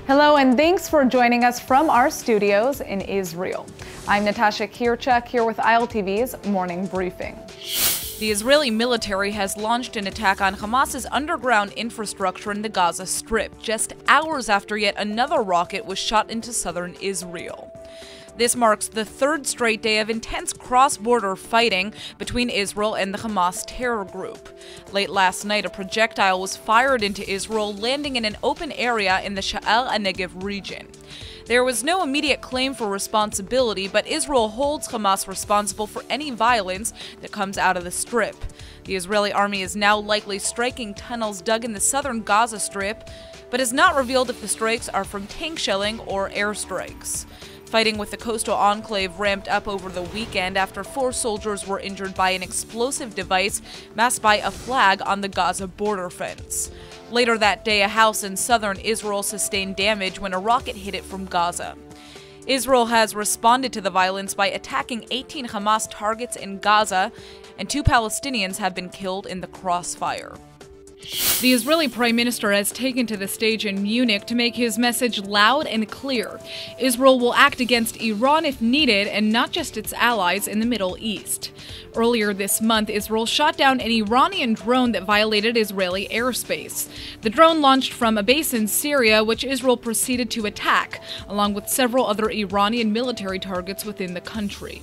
Hello and thanks for joining us from our studios in Israel. I'm Natasha Kirchak here with ILTV's Morning Briefing. The Israeli military has launched an attack on Hamas's underground infrastructure in the Gaza Strip, just hours after yet another rocket was shot into southern Israel. This marks the third straight day of intense cross-border fighting between Israel and the Hamas terror group. Late last night, a projectile was fired into Israel, landing in an open area in the Sha'al HaNegev region. There was no immediate claim for responsibility, but Israel holds Hamas responsible for any violence that comes out of the Strip. The Israeli army is now likely striking tunnels dug in the southern Gaza Strip, but has not revealed if the strikes are from tank shelling or airstrikes. Fighting with the coastal enclave ramped up over the weekend after 4 soldiers were injured by an explosive device masked by a flag on the Gaza border fence. Later that day, a house in southern Israel sustained damage when a rocket hit it from Gaza. Israel has responded to the violence by attacking 18 Hamas targets in Gaza, and 2 Palestinians have been killed in the crossfire. The Israeli Prime Minister has taken to the stage in Munich to make his message loud and clear. Israel will act against Iran if needed, and not just its allies in the Middle East. Earlier this month, Israel shot down an Iranian drone that violated Israeli airspace. The drone launched from a base in Syria, which Israel proceeded to attack, along with several other Iranian military targets within the country.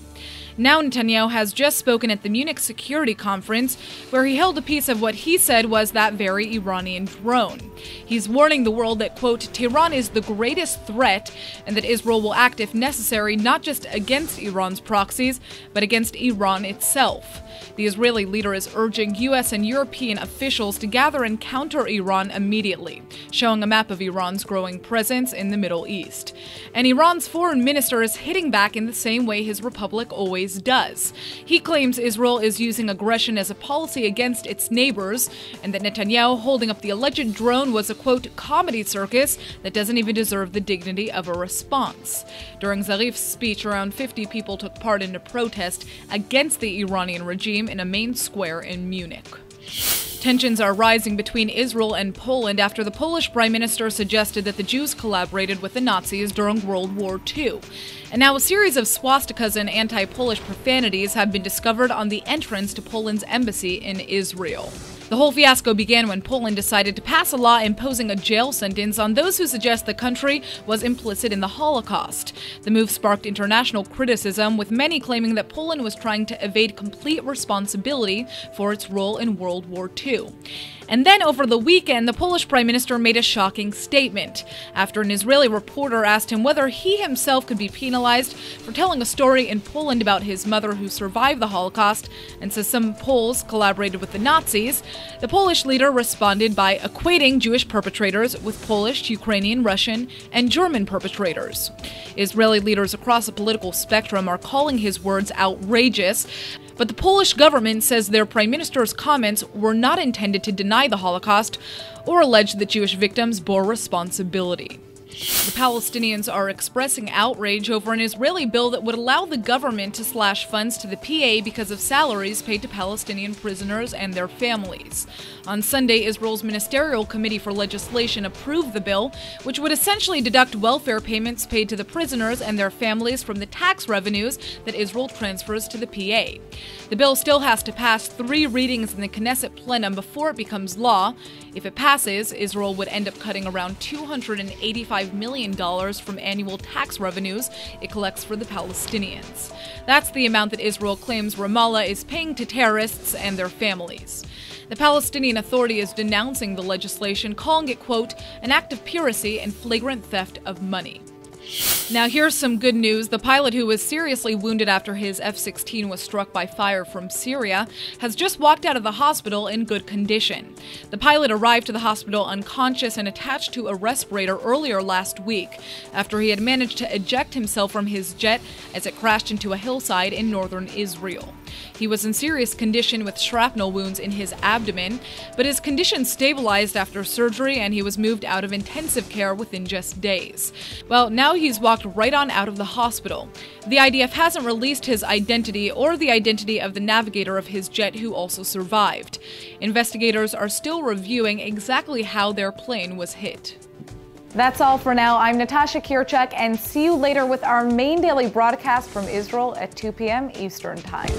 Now Netanyahu has just spoken at the Munich Security Conference, where he held a piece of what he said was that very Iranian drone. He's warning the world that, quote, Tehran is the greatest threat and that Israel will act if necessary not just against Iran's proxies, but against Iran itself. The Israeli leader is urging U.S. and European officials to gather and counter Iran immediately, showing a map of Iran's growing presence in the Middle East. And Iran's foreign minister is hitting back in the same way his republic always does. He claims Israel is using aggression as a policy against its neighbors, and that Netanyahu holding up the alleged drone was a, quote, comedy circus that doesn't even deserve the dignity of a response. During Zarif's speech, around 50 people took part in a protest against the Iranian regime in a main square in Munich. Tensions are rising between Israel and Poland after the Polish Prime Minister suggested that the Jews collaborated with the Nazis during World War II. And now a series of swastikas and anti-Polish profanities have been discovered on the entrance to Poland's embassy in Israel. The whole fiasco began when Poland decided to pass a law imposing a jail sentence on those who suggest the country was implicit in the Holocaust. The move sparked international criticism, with many claiming that Poland was trying to evade complete responsibility for its role in World War II. And then over the weekend, the Polish Prime Minister made a shocking statement after an Israeli reporter asked him whether he himself could be penalized for telling a story in Poland about his mother who survived the Holocaust and says some Poles collaborated with the Nazis. The Polish leader responded by equating Jewish perpetrators with Polish, Ukrainian, Russian, and German perpetrators. Israeli leaders across the political spectrum are calling his words outrageous, but the Polish government says their prime minister's comments were not intended to deny the Holocaust or allege that Jewish victims bore responsibility. The Palestinians are expressing outrage over an Israeli bill that would allow the government to slash funds to the PA because of salaries paid to Palestinian prisoners and their families. On Sunday, Israel's Ministerial Committee for Legislation approved the bill, which would essentially deduct welfare payments paid to the prisoners and their families from the tax revenues that Israel transfers to the PA. The bill still has to pass 3 readings in the Knesset plenum before it becomes law. If it passes, Israel would end up cutting around $285 million from annual tax revenues it collects for the Palestinians. That's the amount that Israel claims Ramallah is paying to terrorists and their families. The Palestinian Authority is denouncing the legislation, calling it, quote, an act of piracy and flagrant theft of money. Now here's some good news. The pilot who was seriously wounded after his F-16 was struck by fire from Syria has just walked out of the hospital in good condition. The pilot arrived to the hospital unconscious and attached to a respirator earlier last week after he had managed to eject himself from his jet as it crashed into a hillside in northern Israel. He was in serious condition with shrapnel wounds in his abdomen, but his condition stabilized after surgery and he was moved out of intensive care within just days. Well, now he's walked right on out of the hospital. The IDF hasn't released his identity or the identity of the navigator of his jet who also survived. Investigators are still reviewing exactly how their plane was hit. That's all for now. I'm Natasha Kirchak, and see you later with our main daily broadcast from Israel at 2 p.m. Eastern Time.